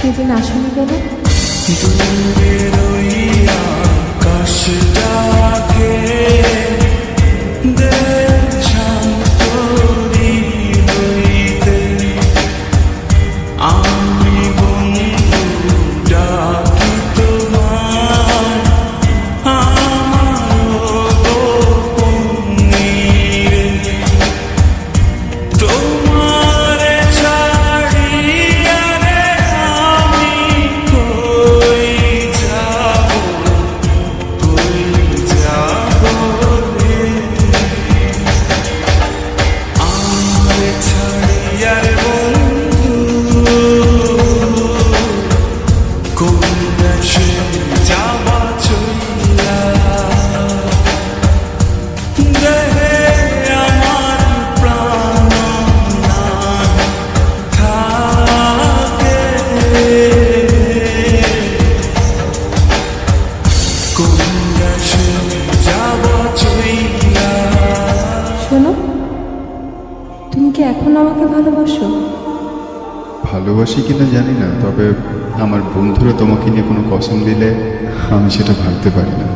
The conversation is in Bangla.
সেদিন আসনি কেন? দূরের ওই আকাশটাকে দেখছাম তোরি হইতে, আমি বন্ধু ডাকি তোমার আমার গোপনীরে, তোমারে ছাড়িয়া রে আমি কই যাব রে, আমারে ছাড়িয়া রে বন্ধু কোন দেশে যাবা চইলা, দেহে আমার প্রাণ না থাকে, কোন দেশে যাবা চইলা। শোনো, তুমি কি এখন আমাকে ভালোবাসো? ভালোবাসি কিনা জানি না, তবে আমার বন্ধুরা তোমাকে নিয়ে কোনো কসম দিলে আমি সেটা ভাবতে পারি না।